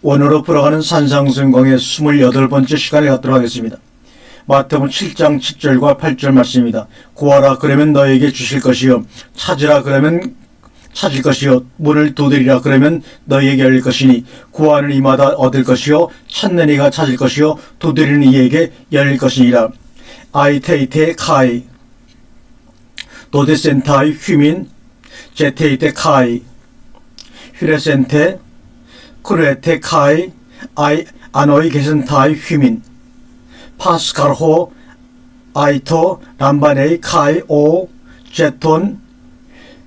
원으로 풀어가는 산상수행광의 28번째 시간을 갖도록 하겠습니다. 마태복음 7장 7절과 8절 말씀입니다. 구하라 그러면 너에게 주실 것이요 찾으라 그러면 찾을 것이요 문을 두드리라 그러면 너희에게 열릴 것이니 구하는 이마다 얻을 것이요 찾는 이가 찾을 것이요 두드리는 이에게 열릴 것이니라. 아이테이테 카이 도데센타이 휘민 제테이테 카이 휘레센테 크레테 카이 아노이 게센타이 휘민 파스칼호 아이토 람바네이 카이 오 제톤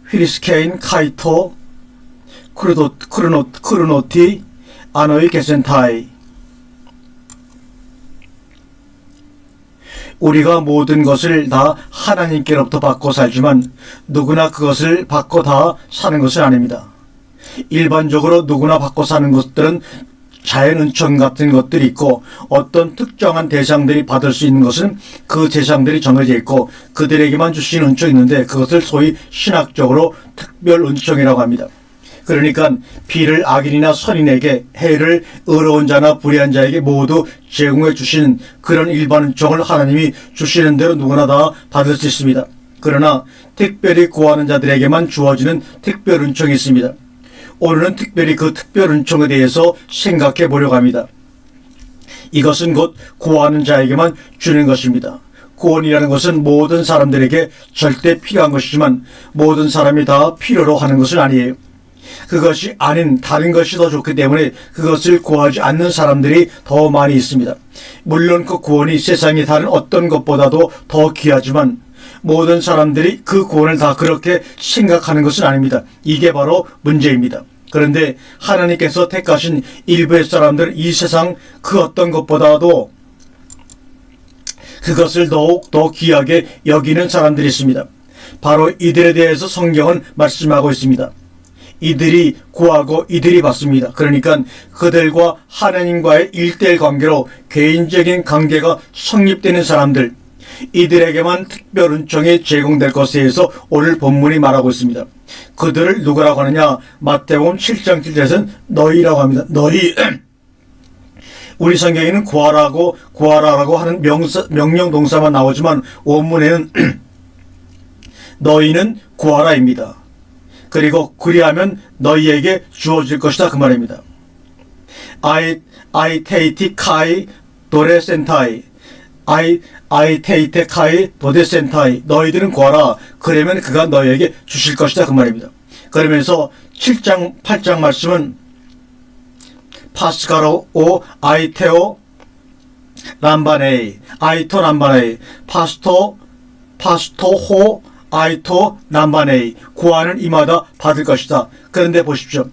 휘리스케인 카이토 크르노티 아노이 게센타이. 우리가 모든 것을 다 하나님께로부터 받고 살지만 누구나 그것을 받고 다 사는 것은 아닙니다. 일반적으로 누구나 받고 사는 것들은 자연은총 같은 것들이 있고 어떤 특정한 대상들이 받을 수 있는 것은 그 대상들이 정해져 있고 그들에게만 주신 은총이 있는데 그것을 소위 신학적으로 특별 은총이라고 합니다. 그러니까 비를 악인이나 선인에게 해를 의로운 자나 불의한 자에게 모두 제공해 주시는 그런 일반 은총을 하나님이 주시는 대로 누구나 다 받을 수 있습니다. 그러나 특별히 구하는 자들에게만 주어지는 특별 은총이 있습니다. 오늘은 특별히 그 특별 은총에 대해서 생각해 보려고 합니다. 이것은 곧 구하는 자에게만 주는 것입니다. 구원이라는 것은 모든 사람들에게 절대 필요한 것이지만 모든 사람이 다 필요로 하는 것은 아니에요. 그것이 아닌 다른 것이 더 좋기 때문에 그것을 구하지 않는 사람들이 더 많이 있습니다. 물론 그 구원이 세상의 다른 어떤 것보다도 더 귀하지만 모든 사람들이 그 구원을 다 그렇게 생각하는 것은 아닙니다. 이게 바로 문제입니다. 그런데 하나님께서 택하신 일부의 사람들은 이 세상 그 어떤 것보다도 그것을 더욱 더 귀하게 여기는 사람들이 있습니다. 바로 이들에 대해서 성경은 말씀하고 있습니다. 이들이 구하고 이들이 받습니다. 그러니까 그들과 하나님과의 1:1 관계로 개인적인 관계가 성립되는 사람들, 이들에게만 특별 은총이 제공될 것에 대해서 오늘 본문이 말하고 있습니다. 그들을 누구라고 하느냐? 마태복음 7장 7절에서는 너희라고 합니다. 너희. 우리 성경에는 구하라라고 하는 명령 동사만 나오지만 원문에는 너희는 구하라입니다. 그리고 그리하면 너희에게 주어질 것이다 그 말입니다. 아이테이티 카이 도레센타이 아이테이테 카이 도데센타이 너희들은 구하라 그러면 그가 너희에게 주실 것이다 그 말입니다. 그러면서 7장 8장 말씀은 파스카로 오 아이테오 람바네이 아이토 람바네이 파스토호 아이토 람바네이 구하는 이마다 받을 것이다. 그런데 보십시오.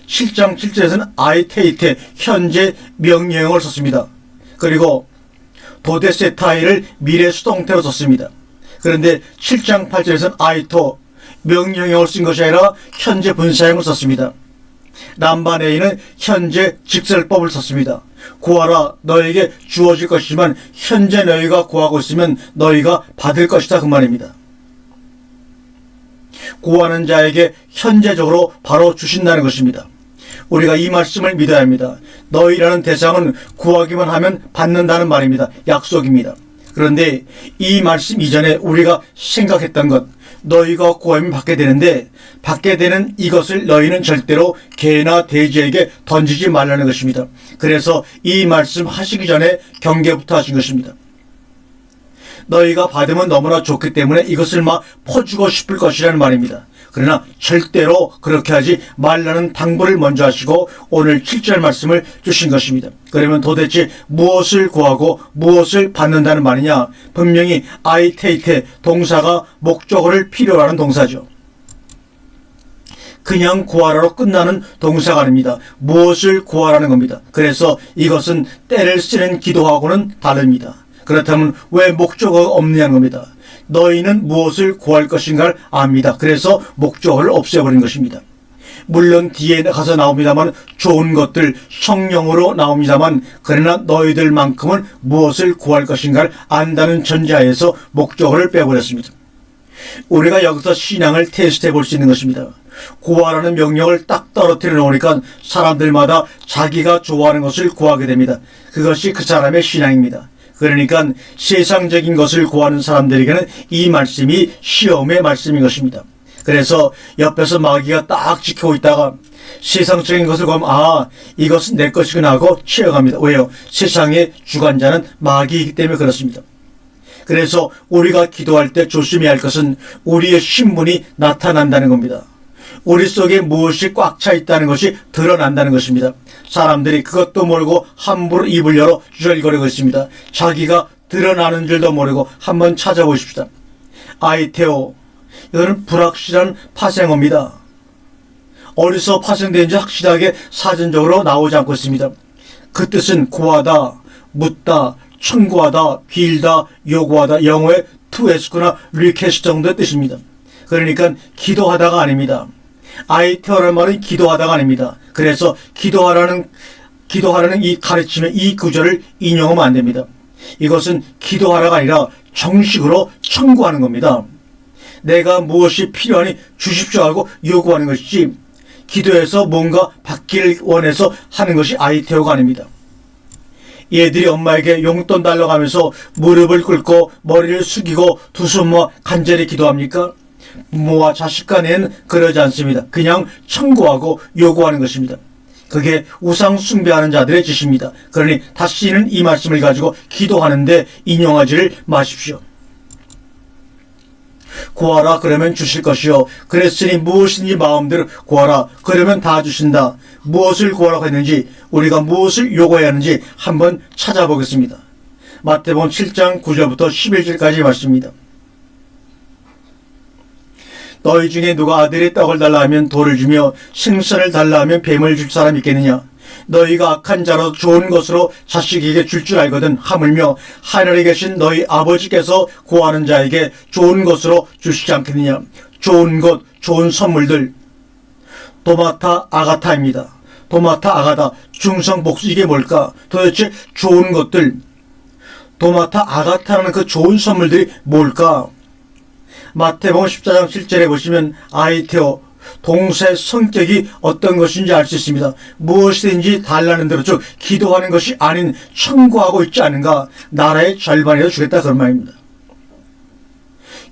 7장 7절에서는 아이테이테 현재 명령형을 썼습니다. 그리고 도데세타이를 미래 수동태로 썼습니다. 그런데 7장 8절에서는 아이토 명령형을 쓴 것이 아니라 현재 분사형을 썼습니다. 람바네이는 현재 직설법을 썼습니다. 구하라 너에게 주어질 것이지만 현재 너희가 구하고 있으면 너희가 받을 것이다 그 말입니다. 구하는 자에게 현재적으로 바로 주신다는 것입니다. 우리가 이 말씀을 믿어야 합니다. 너희라는 대상은 구하기만 하면 받는다는 말입니다. 약속입니다. 그런데 이 말씀 이전에 우리가 생각했던 것, 너희가 구하면 받게 되는데 받게 되는 이것을 너희는 절대로 개나 돼지에게 던지지 말라는 것입니다. 그래서 이 말씀 하시기 전에 경계부터 하신 것입니다. 너희가 받으면 너무나 좋기 때문에 이것을 막 퍼주고 싶을 것이라는 말입니다. 그러나 절대로 그렇게 하지 말라는 당부를 먼저 하시고 오늘 7절 말씀을 주신 것입니다. 그러면 도대체 무엇을 구하고 무엇을 받는다는 말이냐? 분명히 아이테이테 동사가 목적어를 필요로 하는 동사죠. 그냥 구하라로 끝나는 동사가 아닙니다. 무엇을 구하라는 겁니다. 그래서 이것은 때를 쓰는 기도하고는 다릅니다. 그렇다면 왜 목적어가 없느냐는 겁니다. 너희는 무엇을 구할 것인가를 압니다. 그래서 목적어를 없애버린 것입니다. 물론 뒤에 가서 나옵니다만 좋은 것들 성령으로 나옵니다만 그러나 너희들만큼은 무엇을 구할 것인가를 안다는 전제하에서 목적어를 빼버렸습니다. 우리가 여기서 신앙을 테스트해 볼 수 있는 것입니다. 구하라는 명령을 딱 떨어뜨려 놓으니까 사람들마다 자기가 좋아하는 것을 구하게 됩니다. 그것이 그 사람의 신앙입니다. 그러니까 세상적인 것을 구하는 사람들에게는 이 말씀이 시험의 말씀인 것입니다. 그래서 옆에서 마귀가 딱 지키고 있다가 세상적인 것을 구하면 이것은 내 것이구나 하고 취해갑니다. 왜요? 세상의 주관자는 마귀이기 때문에 그렇습니다. 그래서 우리가 기도할 때 조심해야 할 것은 우리의 신분이 나타난다는 겁니다. 우리 속에 무엇이 꽉 차 있다는 것이 드러난다는 것입니다. 사람들이 그것도 모르고 함부로 입을 열어 주절거리고 있습니다. 자기가 드러나는 줄도 모르고 한번 찾아보십시다. 아이테오, 이거는 불확실한 파생어입니다. 어디서 파생된지 확실하게 사전적으로 나오지 않고 있습니다. 그 뜻은 구하다, 묻다, 청구하다, 빌다, 요구하다, 영어의 to ask나 request 정도의 뜻입니다. 그러니까 기도하다가 아닙니다. 아이테오라는 말은 기도하다가 아닙니다. 그래서 기도하라는 이 가르침의 이 구절을 인용하면 안 됩니다. 이것은 기도하라가 아니라 정식으로 청구하는 겁니다. 내가 무엇이 필요하니 주십시오 하고 요구하는 것이지 기도해서 뭔가 받기를 원해서 하는 것이 아이테오가 아닙니다. 얘들이 엄마에게 용돈 달라고 하면서 무릎을 꿇고 머리를 숙이고 두 손 모아 간절히 기도합니까? 부모와 자식 간에는 그러지 않습니다. 그냥 청구하고 요구하는 것입니다. 그게 우상 숭배하는 자들의 짓입니다. 그러니 다시는 이 말씀을 가지고 기도하는데 인용하지를 마십시오. 구하라 그러면 주실 것이요 그랬으니 무엇이든지 마음대로 구하라 그러면 다 주신다. 무엇을 구하라고 했는지 우리가 무엇을 요구해야 하는지 한번 찾아보겠습니다. 마태복음 7장 9절부터 11절까지 말씀입니다. 너희 중에 누가 아들의 떡을 달라 하면 돌을 주며 생선을 달라 하면 뱀을 줄 사람이 있겠느냐? 너희가 악한 자로 좋은 것으로 자식에게 줄 알거든 하물며 하늘에 계신 너희 아버지께서 구하는 자에게 좋은 것으로 주시지 않겠느냐? 좋은 것, 좋은 선물들. 도마타 아가타입니다. 도마타 아가다, 중성 복수 이게 뭘까? 도대체 좋은 것들. 도마타 아가타라는 그 좋은 선물들이 뭘까? 마태복음 14장 7절에 보시면 아이테오, 동사의 성격이 어떤 것인지 알 수 있습니다. 무엇이든지 달라는 대로 즉 기도하는 것이 아닌 청구하고 있지 않은가? 나라의 절반이라도 주겠다 그런 말입니다.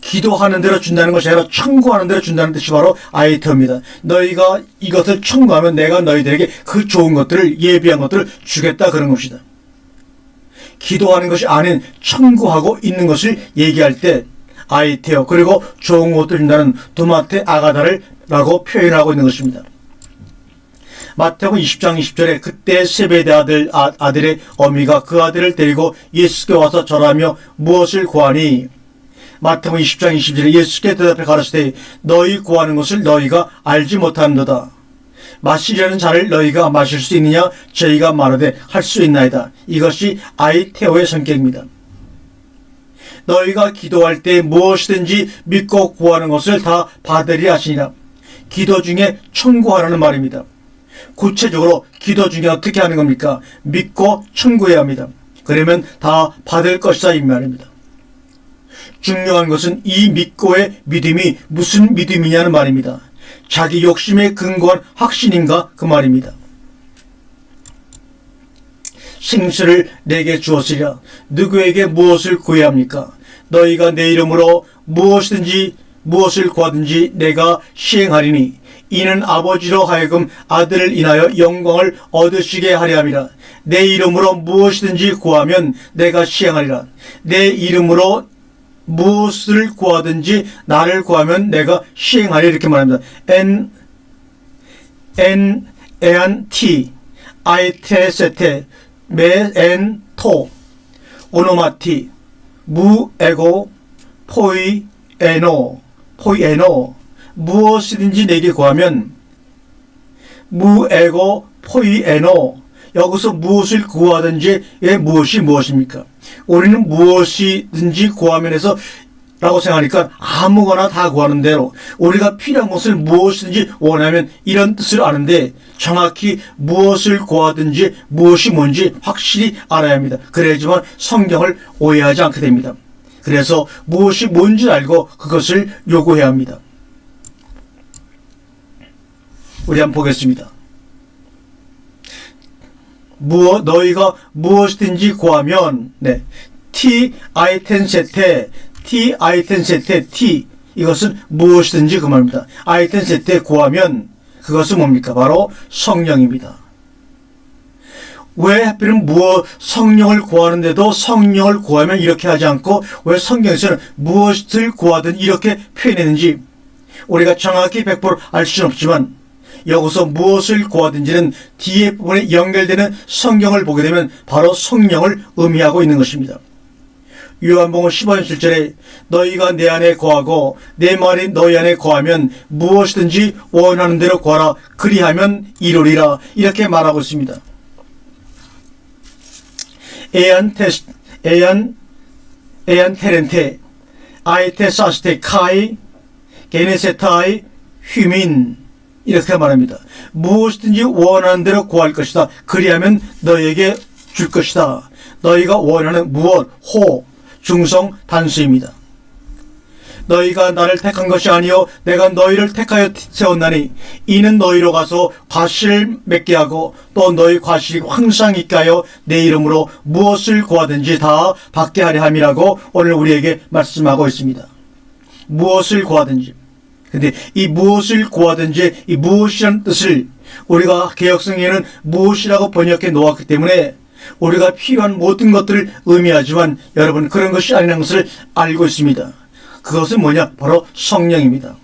기도하는 대로 준다는 것이 아니라 청구하는 대로 준다는 뜻이 바로 아이테오입니다. 너희가 이것을 청구하면 내가 너희들에게 그 좋은 것들을 예비한 것들을 주겠다 그런 것이다. 기도하는 것이 아닌 청구하고 있는 것을 얘기할 때 아이테오 그리고 좋은 것도 준다는 두마테 아가다를 라고 표현하고 있는 것입니다. 마태복음 20장 20절에 그때 세베대 아들의 어미가 그 아들을 데리고 예수께 와서 절하며 무엇을 구하니? 마태복음 20장 20절에 예수께 대답해 가라사대 너희 구하는 것을 너희가 알지 못하는도다. 마시려는 잔을 너희가 마실 수 있느냐? 저희가 말하되 할 수 있나이다. 이것이 아이테오의 성격입니다. 너희가 기도할 때 무엇이든지 믿고 구하는 것을 다 받으리라 하시니라. 기도 중에 청구하라는 말입니다. 구체적으로 기도 중에 어떻게 하는 겁니까? 믿고 청구해야 합니다. 그러면 다 받을 것이다 이 말입니다. 중요한 것은 이 믿고의 믿음이 무슨 믿음이냐는 말입니다. 자기 욕심에 근거한 확신인가 그 말입니다. 생수를 내게 주었으리라. 누구에게 무엇을 구해야 합니까? 너희가 내 이름으로 무엇을 구하든지 내가 시행하리니 이는 아버지로 하여금 아들을 인하여 영광을 얻으시게 하려 함이라. 내 이름으로 무엇이든지 구하면 내가 시행하리라. 내 이름으로 무엇을 구하든지 나를 구하면 내가 시행하리라 이렇게 말합니다. 에안티 아이테세테 메엔토 오노마티 무에고 포이에노 무엇이든지 내게 구하면 무에고 포이에노 여기서 무엇을 구하든지의 무엇이 무엇입니까? 우리는 무엇이든지 구하면 해서 라고 생각하니까 아무거나 다 구하는 대로 우리가 필요한 것을 무엇이든지 원하면 이런 뜻을 아는데 정확히 무엇을 구하든지 무엇이 뭔지 확실히 알아야 합니다. 그래야지만 성경을 오해하지 않게 됩니다. 그래서 무엇이 뭔지 알고 그것을 요구해야 합니다. 우리 한번 보겠습니다. 너희가 무엇이든지 구하면, T 아이텐세테, T 이것은 무엇이든지 그 말입니다. 아이텐세테 구하면 그것은 뭡니까? 바로 성령입니다. 왜 하필은 성령을 구하는데도 성령을 구하면 이렇게 하지 않고 왜 성경에서는 무엇을 구하든 이렇게 표현했는지 우리가 정확히 100% 알 수는 없지만 여기서 무엇을 구하든지는 뒤에 부분에 연결되는 성경을 보게 되면 바로 성령을 의미하고 있는 것입니다. 요한복음 15장 7절에 너희가 내 안에 거하고 내 말이 너희 안에 거하면 무엇이든지 원하는 대로 구하라 그리하면 이루리라 이렇게 말하고 있습니다. 에안 테렌테 아이테사스테 카이 게네세타이 휴민 이렇게 말합니다. 무엇이든지 원하는 대로 구할 것이다. 그리하면 너희에게 줄 것이다. 너희가 원하는 무엇, 호, 중성, 단수입니다. 너희가 나를 택한 것이 아니요 내가 너희를 택하여 세웠나니 이는 너희로 가서 과실을 맺게 하고 또 너희 과실이 항상 있게 하여 내 이름으로 무엇을 구하든지 다 받게 하려 함이라고 오늘 우리에게 말씀하고 있습니다. 무엇을 구하든지. 근데 이 무엇을 구하든지 이 무엇이라는 뜻을 우리가 개역성에는 무엇이라고 번역해 놓았기 때문에 우리가 필요한 모든 것들을 의미하지만 여러분 그런 것이 아니라는 것을 알고 있습니다. 그것은 뭐냐? 바로 성령입니다.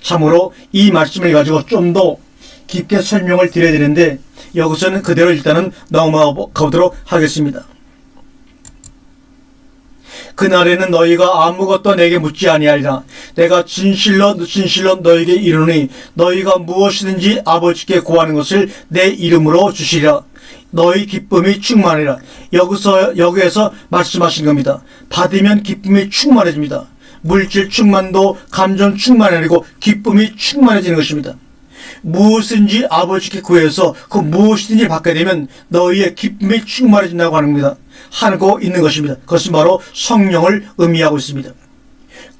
참으로 이 말씀을 가지고 좀 더 깊게 설명을 드려야 되는데 여기서는 그대로 일단은 넘어가 보도록 하겠습니다. 그날에는 너희가 아무것도 내게 묻지 아니하리라. 내가 진실로 너희에게 이르노니 너희가 무엇이든지 아버지께 구하는 것을 내 이름으로 주시리라. 너희 기쁨이 충만하리라. 여기에서 말씀하신 겁니다. 받으면 기쁨이 충만해집니다. 물질 충만도 감정 충만이 아니고 기쁨이 충만해지는 것입니다. 무엇인지 아버지께 구해서 그 무엇이든지 받게 되면 너희의 기쁨이 충만해진다고 하는 겁니다. 하고 있는 것입니다. 그것은 바로 성령을 의미하고 있습니다.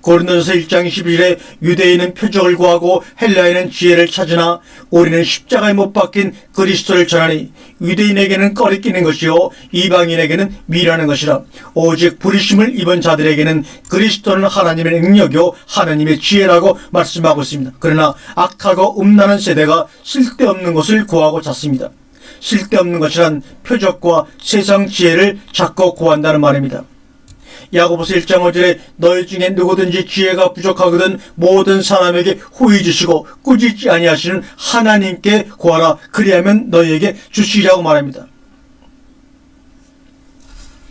고린도전서 1장 12절에 유대인은 표적을 구하고 헬라인은 지혜를 찾으나 우리는 십자가에 못 박힌 그리스도를 전하니 유대인에게는 꺼리끼는 것이요 이방인에게는 미련한 것이라. 오직 부르심을 입은 자들에게는 그리스도는 하나님의 능력이요 하나님의 지혜라고 말씀하고 있습니다. 그러나 악하고 음란한 세대가 쓸데없는 것을 구하고 찾습니다. 쓸데없는 것이란 표적과 세상 지혜를 찾고 구한다는 말입니다. 야고보서 1장 5절에 너희 중에 누구든지 지혜가 부족하거든 모든 사람에게 후히 주시고 꾸짖지 아니하시는 하나님께 구하라 그리하면 너희에게 주시리라고 말합니다.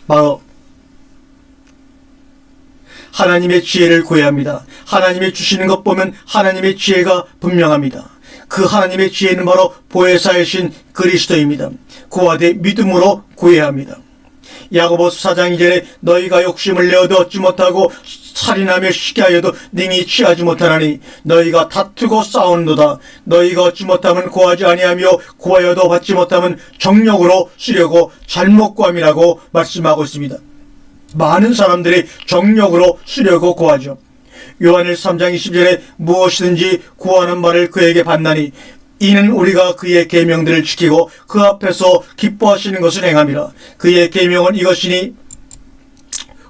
바로 하나님의 지혜를 구해야 합니다. 하나님의 주시는 것 보면 하나님의 지혜가 분명합니다. 그 하나님의 지혜는 바로 보혜사이신 그리스도입니다. 구하되 믿음으로 구해야 합니다. 야고보서 4장 2절에 너희가 욕심을 내어도 얻지 못하고 살인하며 시기하여도 능히 취하지 못하나니 너희가 다투고 싸우는도다. 너희가 얻지 못하면 구하지 아니하며 구하여도 받지 못하면 정욕으로 쓰려고 잘못 구함이라고 말씀하고 있습니다. 많은 사람들이 정욕으로 쓰려고 구하죠. 요한일서 3장 20절에 무엇이든지 구하는 바를 그에게 받나니 이는 우리가 그의 계명들을 지키고 그 앞에서 기뻐하시는 것을 행함이라. 그의 계명은 이것이니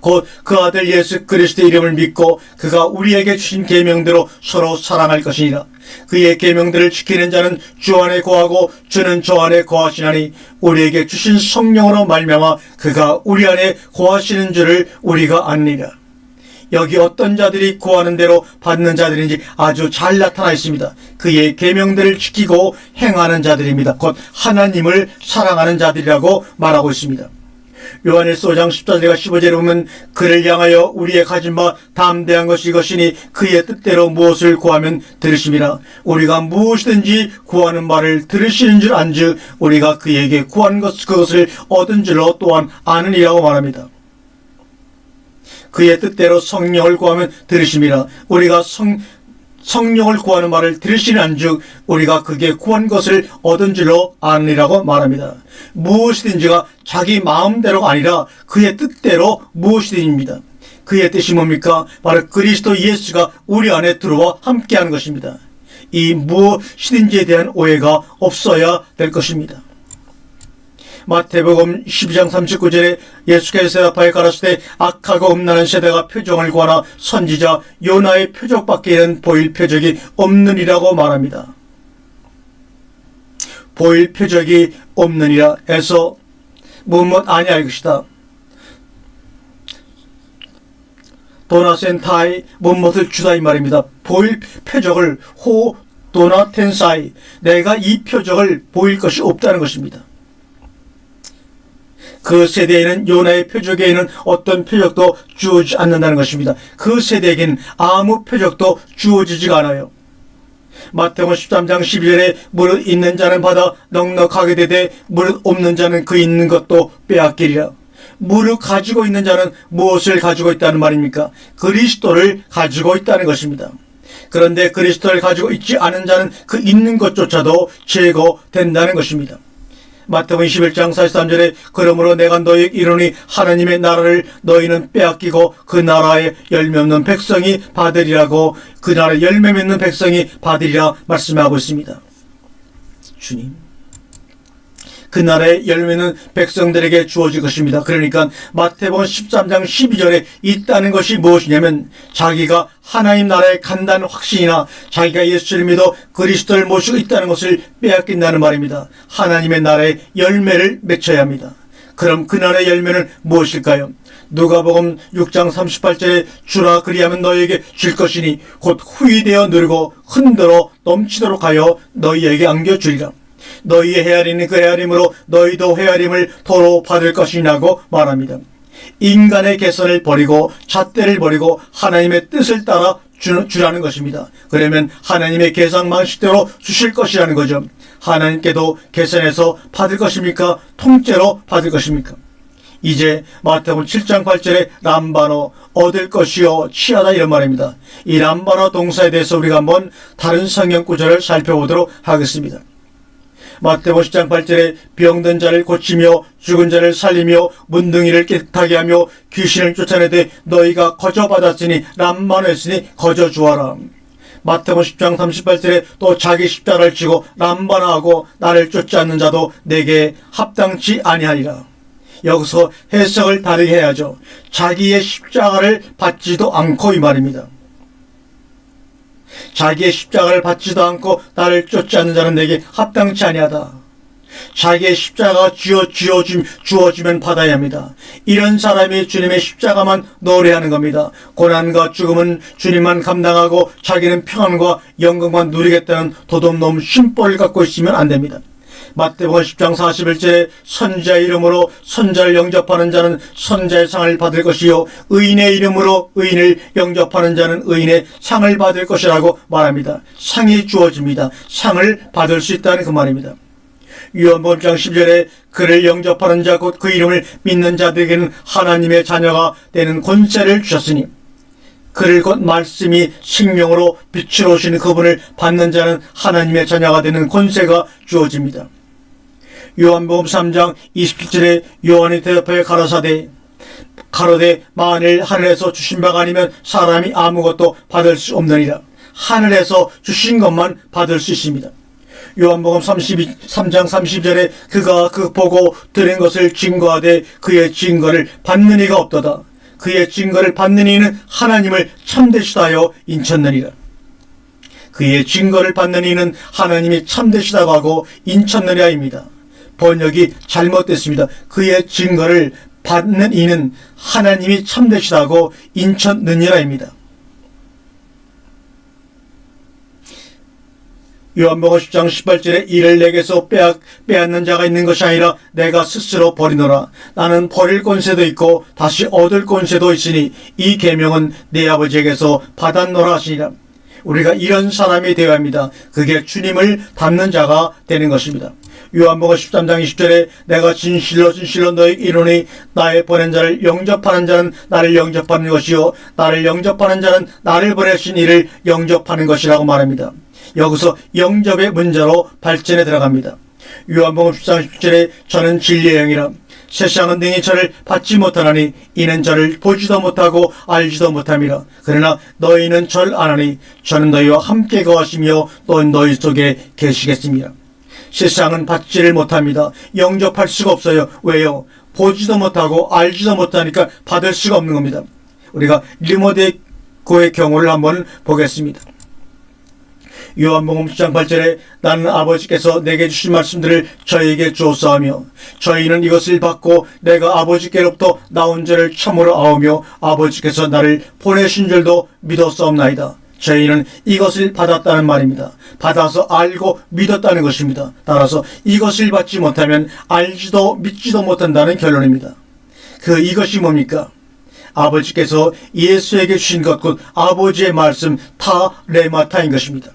곧 그 아들 예수 그리스도의 이름을 믿고 그가 우리에게 주신 계명대로 서로 사랑할 것이니라. 그의 계명들을 지키는 자는 주 안에 거하고 주는 저 안에 거하시나니 우리에게 주신 성령으로 말미암아 그가 우리 안에 거하시는 줄을 우리가 아느니라. 여기 어떤 자들이 구하는 대로 받는 자들인지 아주 잘 나타나 있습니다. 그의 계명들을 지키고 행하는 자들입니다. 곧 하나님을 사랑하는 자들이라고 말하고 있습니다. 요한일서 5장 14절과 15절에 보면 그를 향하여 우리의 가진 바 담대한 것이 이것이니 그의 뜻대로 무엇을 구하면 들으심이라. 우리가 무엇이든지 구하는 바를 들으시는 줄 안즉 우리가 그에게 구한 그것을 얻은 줄로 또한 아느니라고 말합니다. 그의 뜻대로 성령을 구하면 들으심이라. 우리가 성령을 구하는 말을 들으시는 안즉 우리가 그게 구한 것을 얻은 줄로 아느니라고 말합니다. 무엇이든지가 자기 마음대로가 아니라 그의 뜻대로 무엇이든지입니다. 그의 뜻이 뭡니까? 바로 그리스도 예수가 우리 안에 들어와 함께하는 것입니다. 이 무엇이든지에 대한 오해가 없어야 될 것입니다. 마태복음 12장 39절에 예수께서 대답하여 가라사대 악하고 음란한 세대가 표적을 구하나 선지자 요나의 표적밖에는 보일 표적이 없느니라고 말합니다. 보일 표적이 없느니라 해서 무엇 아니할 것이다. 도나센타이 무엇을 주다 이 말입니다. 보일 표적을 호 도나텐사이 내가 이 표적을 보일 것이 없다는 것입니다. 그 세대에는 요나의 표적에는 어떤 표적도 주어지지 않는다는 것입니다. 그 세대에게는 아무 표적도 주어지지가 않아요. 마태복음 13장 12절에 무릇 있는 자는 받아 넉넉하게 되되 무릇 없는 자는 그 있는 것도 빼앗기리라. 무릇 가지고 있는 자는 무엇을 가지고 있다는 말입니까? 그리스도를 가지고 있다는 것입니다. 그런데 그리스도를 가지고 있지 않은 자는 그 있는 것조차도 제거된다는 것입니다. 마태복음 21장 43절에 그러므로 내가 너희에게 이르노니 하나님의 나라를 너희는 빼앗기고 그 나라에 열매 없는 백성이 받으리라고 그 나라에 열매 맺는 백성이 받으리라 말씀하고 있습니다. 주님, 그 나라의 열매는 백성들에게 주어질 것입니다. 그러니까 마태복음 13장 12절에 있다는 것이 무엇이냐면 자기가 하나님 나라에 간다는 확신이나 자기가 예수를 믿어 그리스도를 모시고 있다는 것을 빼앗긴다는 말입니다. 하나님의 나라의 열매를 맺혀야 합니다. 그럼 그 나라의 열매는 무엇일까요? 누가복음 6장 38절에 주라 그리하면 너희에게 줄 것이니 곧 후히되어 누르고 흔들어 넘치도록 하여 너희에게 안겨주리라. 너희의 헤아리는 그 헤아림으로 너희도 헤아림을 도로 받을 것이냐고 말합니다. 인간의 개선을 버리고 잣대를 버리고 하나님의 뜻을 따라 주라는 것입니다. 그러면 하나님의 계산 방식대로 주실 것이라는 거죠. 하나님께도 계산해서 받을 것입니까? 통째로 받을 것입니까? 이제 마태복음 7장 8절에 람바노 얻을 것이요 취하다 이런 말입니다. 이 람바노 동사에 대해서 우리가 한번 다른 성경 구절을 살펴보도록 하겠습니다. 마태복음 10장 8절에 병든 자를 고치며 죽은 자를 살리며 문둥이를 깨끗하게 하며 귀신을 쫓아내되 너희가 거저 받았으니 람바노했으니 거저 주어라. 마태복음 10장 38절에 또 자기 십자가를 지고 람바노하고 나를 쫓지 않는 자도 내게 합당치 아니하리라. 여기서 해석을 다르게 해야죠. 자기의 십자가를 받지도 않고 이 말입니다. 자기의 십자가를 받지도 않고 나를 쫓지 않는 자는 내게 합당치 아니하다. 자기의 십자가가 주어지면 받아야 합니다. 이런 사람이 주님의 십자가만 노래하는 겁니다. 고난과 죽음은 주님만 감당하고 자기는 평안과 영광만 누리겠다는 도둑놈 심보를 갖고 있으면 안 됩니다. 마태복음 10장 41절에 선지자의 이름으로 선자를 영접하는 자는 선자의 상을 받을 것이요 의인의 이름으로 의인을 영접하는 자는 의인의 상을 받을 것이라고 말합니다. 상이 주어집니다. 상을 받을 수 있다는 그 말입니다. 요한복음 1장 10절에 그를 영접하는 자 곧 그 이름을 믿는 자들에게는 하나님의 자녀가 되는 권세를 주셨으니 그를 곧 말씀이 생명으로 빛으로 오시는 그분을 받는 자는 하나님의 자녀가 되는 권세가 주어집니다. 요한복음 3장 27절에 요한이 대답하여 가라사대 만일 하늘에서 주신 바가 아니면 사람이 아무것도 받을 수 없느니라. 하늘에서 주신 것만 받을 수 있습니다. 요한복음 3장 30절에 그가 그 보고 들은 것을 증거하되 그의 증거를 받는 이가 없도다. 그의 증거를 받는 이는 하나님을 참되시다 하여 인쳤느니라. 그의 증거를 받는 이는 하나님이 참되시다고 하고 인쳤느냐입니다. 번역이 잘못됐습니다. 그의 증거를 받는 이는 하나님이 참되시다고 인쳤느니라입니다. 요한복음 10장 18절에 이를 내게서 빼앗는 자가 있는 것이 아니라 내가 스스로 버리노라. 나는 버릴 권세도 있고 다시 얻을 권세도 있으니 이 계명은 내 아버지에게서 받았노라 하시니라. 우리가 이런 사람이 되어야 합니다. 그게 주님을 닮는 자가 되는 것입니다. 요한복음 13장 20절에 내가 진실로 너희에게 이르노니 나의 보낸 자를 영접하는 자는 나를 영접하는 것이요 나를 영접하는 자는 나를 보내신 이를 영접하는 것이라고 말합니다. 여기서 영접의 문제로 발전에 들어갑니다. 요한복음 13장 10절에 저는 진리의 영이라 세상은 능히 저를 받지 못하나니 이는 저를 보지도 못하고 알지도 못함이라. 그러나 너희는 절 아나니 저는 너희와 함께 거하시며 또 너희 속에 계시겠습니다. 세상은 받지를 못합니다. 영접할 수가 없어요. 왜요? 보지도 못하고 알지도 못하니까 받을 수가 없는 겁니다. 우리가 니고데고의 경우를 한번 보겠습니다. 요한복음 10장 8절에 나는 아버지께서 내게 주신 말씀들을 저희에게 주었사오며 저희는 이것을 받고 내가 아버지께로부터 나온 줄을 참으로 아오며 아버지께서 나를 보내신 줄도 믿었사옵나이다. 저희는 이것을 받았다는 말입니다. 받아서 알고 믿었다는 것입니다. 따라서 이것을 받지 못하면 알지도 믿지도 못한다는 결론입니다. 이것이 뭡니까? 아버지께서 예수에게 주신 것, 곧 아버지의 말씀 타레마타인 것입니다.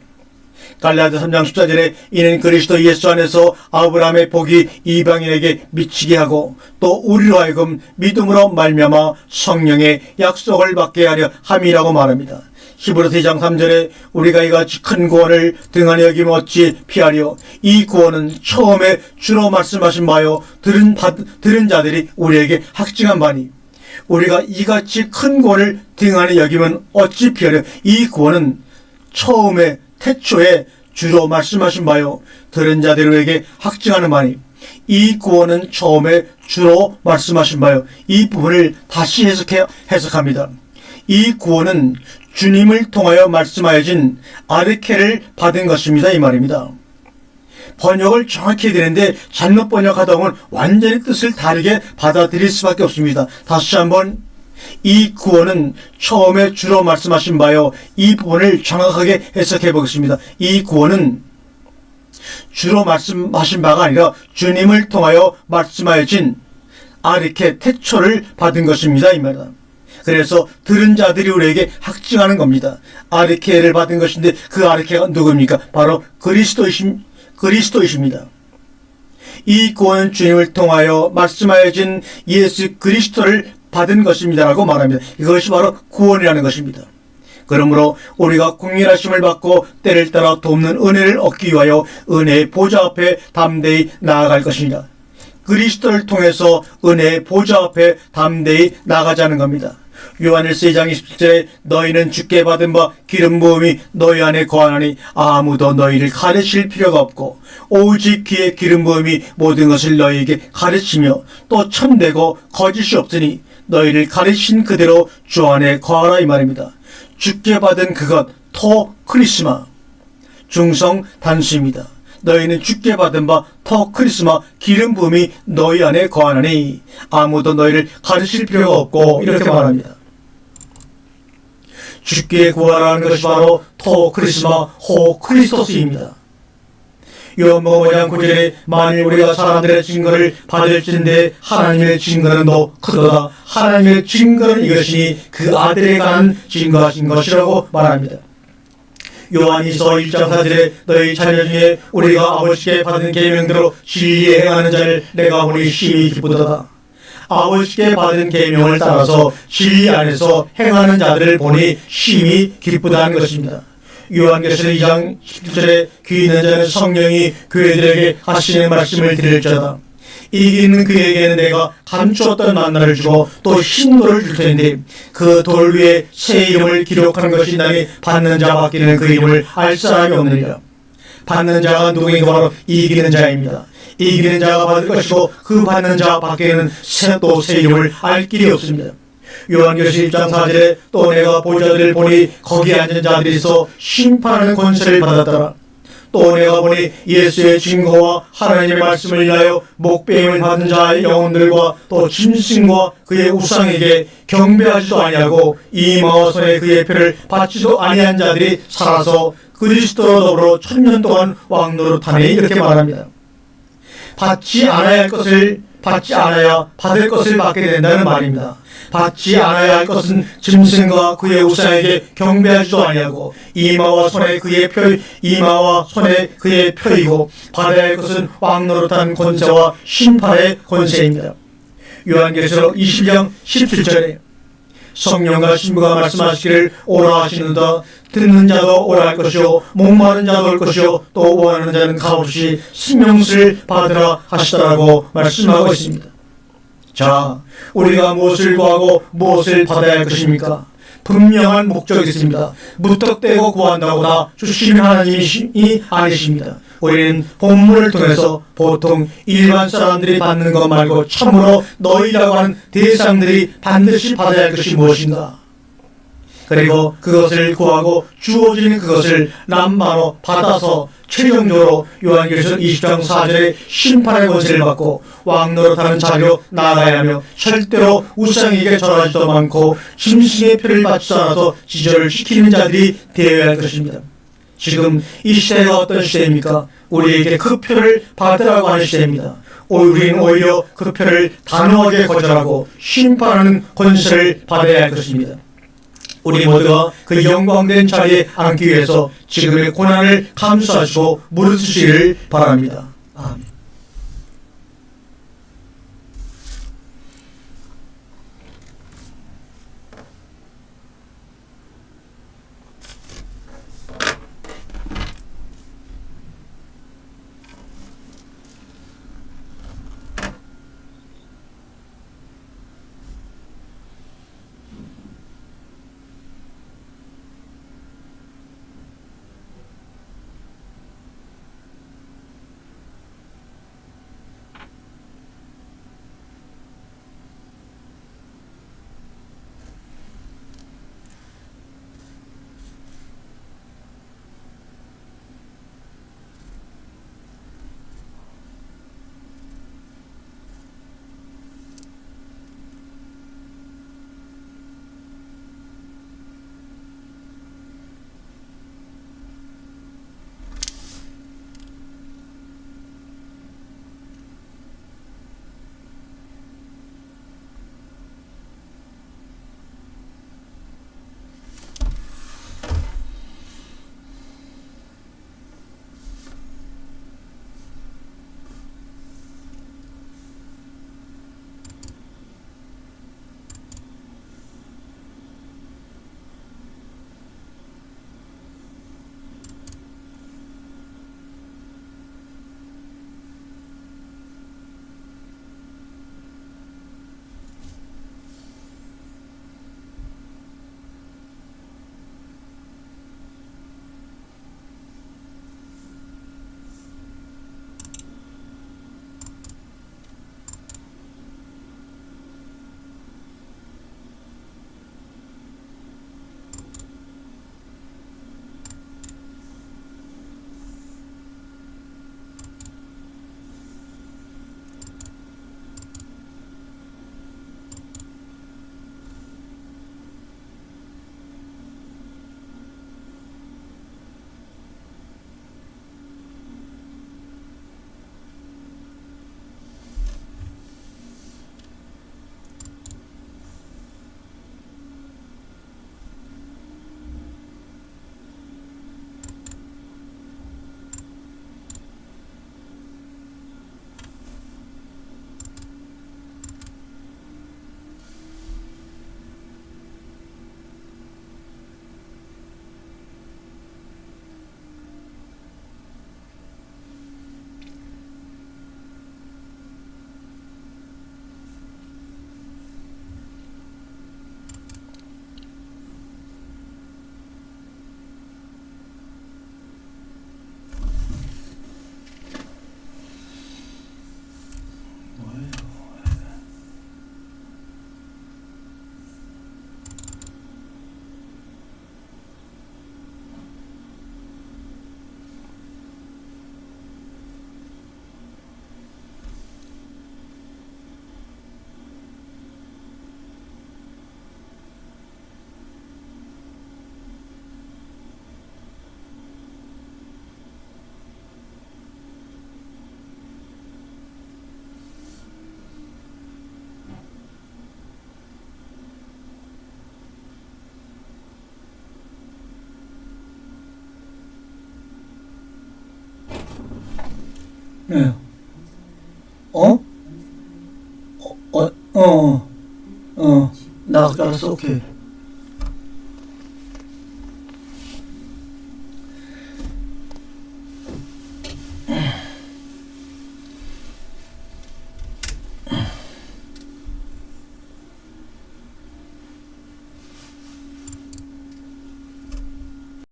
갈라디아 3장 14절에 이는 그리스도 예수 안에서 아브라함의 복이 이방인에게 미치게 하고 또 우리로 하여금 믿음으로 말미암아 성령의 약속을 받게 하려 함이라고 말합니다. 히브리서 2장 3절에 우리가 이같이 큰 구원을 등한히 여기면 어찌 피하려. 이 구원은 처음에 주로 말씀하신 바요 들은 자들이 우리에게 확증한 바니 우리가 이같이 큰 구원을 등한히 여기면 어찌 피하려. 이 구원은 처음에 태초에 주로 말씀하신 바요 들은 자들에게 확증하는 바니 이 구원은 처음에 주로 말씀하신 바요. 이 부분을 다시 해석합니다. 이 구원은 주님을 통하여 말씀하여진 아르케를 받은 것입니다. 이 말입니다. 번역을 정확히 해야 되는데 잘못 번역하다 보면 완전히 뜻을 다르게 받아들일 수밖에 없습니다. 다시 한번 이 구원은 처음에 주로 말씀하신 바요. 이 부분을 정확하게 해석해 보겠습니다. 이 구원은 주로 말씀하신 바가 아니라 주님을 통하여 말씀하여진 아르케 태초를 받은 것입니다. 이 말입니다. 그래서 들은 자들이 우리에게 확증하는 겁니다. 아르케를 받은 것인데 그 아르케가 누굽니까? 바로 그리스도이십니다. 이 구원은 주님을 통하여 말씀하여진 예수 그리스도를 받은 것입니다라고 말합니다. 이것이 바로 구원이라는 것입니다. 그러므로 우리가 국민하심을 받고 때를 따라 돕는 은혜를 얻기 위하여 은혜의 보좌 앞에 담대히 나아갈 것이니라. 그리스도를 통해서 은혜의 보좌 앞에 담대히 나가자는 겁니다. 요한일서 2장 27절에 너희는 주께 받은 바 기름 부음이 너희 안에 거하나니 아무도 너희를 가르칠 필요가 없고 오직 그의 기름 부음이 모든 것을 너희에게 가르치며 또 참되고 거짓이 없으니 너희를 가르친 그대로 주 안에 거하라 이 말입니다. 주께 받은 그것 토 크리스마 중성 단수입니다. 너희는 주께 받은 바 터 크리스마 기름 부음이 너희 안에 거하나니 아무도 너희를 가르칠 필요가 없고 이렇게 말합니다. 주께 구하라는 것이 바로 토 크리스마 호 크리스토스입니다. 요한복음 5장 9절에 만일 우리가 사람들의 증거를 받을진대 하나님의 증거는 더 크도다. 하나님의 증거는 이것이니 그 아들에 관한 증거하신 것이라고 말합니다. 요한이서 1장 4절에 너희 자녀 중에 우리가 아버지께 받은 계명대로 진리에 행하는 자를 내가 보니 심히 기쁘도다. 아버지께 받은 계명을 따라서 진리 안에서 행하는 자들을 보니 심히 기쁘다는 것입니다. 요한계시록 2장 10절에 귀 있는 자는 성령이 교회들에게 하시는 말씀을 들을지어다. 이기는 그에게는 내가 감추었던 만나를 주고 또 흰돌을 줄 텐데 그 돌 위에 새 이름을 기록하는 것이 나니 받는 자 밖에는 그 이름을 알 사람이 없느니라. 받는 자가 누구인가 바로 이기는 자입니다. 이기는 자가 받을 것이고 그 받는 자 밖에는 또 새 이름을 알 길이 없습니다. 요한계시록 1장 4절에 또 내가 보좌들을 보니 거기 앉은 자들이 있어 심판하는 권세를 받았더라. 또 내가 보니 예수의 증거와 하나님의 말씀을 위하여 목배임을 받은 자의 영혼들과 또 짐승과 그의 우상에게 경배하지도 아니하고 이마와 손에 그의 표를 받지도 아니한 자들이 살아서 그리스도로 더불어 1000년 동안 왕노릇하니 이렇게 말합니다. 받지 않아야 할 것을 받지 않아야 받을 것을 받게 된다는 말입니다. 받지 않아야 할 것은 짐승과 그의 우상에게 경배하지도 아니하고 이마와 손에 그의 표이고 받아야 할 것은 왕노릇한 권세와 심판의 권세입니다. 요한계시록 20장 17절에 성령과 신부가 말씀하시기를 오라 하시는다. 듣는 자도 오라 할 것이요 목마른 자도 올 것이요 또 원하는 자는 값없이 생명수를 받으라 하시더라고 말씀하고 있습니다. 자, 우리가 무엇을 구하고 무엇을 받아야 할 것입니까? 분명한 목적이 있습니다. 무턱대고 구한다고 다 주시는 하나님이 아니십니다. 우리는 본문을 통해서 보통 일반 사람들이 받는 것 말고 참으로 너희라고 하는 대상들이 반드시 받아야 할 것이 무엇인가? 그리고 그것을 구하고 주어지는 그것을 남바로 받아서 최종적으로 요한계시록 20장 4절에 심판의 권세를 받고 왕노릇하는 자리로 나아가야 하며 절대로 우상에게 절하지도 않고 짐승의 표를 받지 않아서 지절을 지키는 자들이 되어야 할 것입니다. 지금 이 시대가 어떤 시대입니까? 우리에게 그 표를 받으라고 하는 시대입니다. 우리는 오히려 그 표를 단호하게 거절하고 심판하는 권세를 받아야 할 것입니다. 우리 모두가 그 영광된 자리에 앉기 위해서 지금의 고난을 감수하시고 무릎 쓰시기를 바랍니다. 아멘. 네. 어? 나 알았어. 오케이.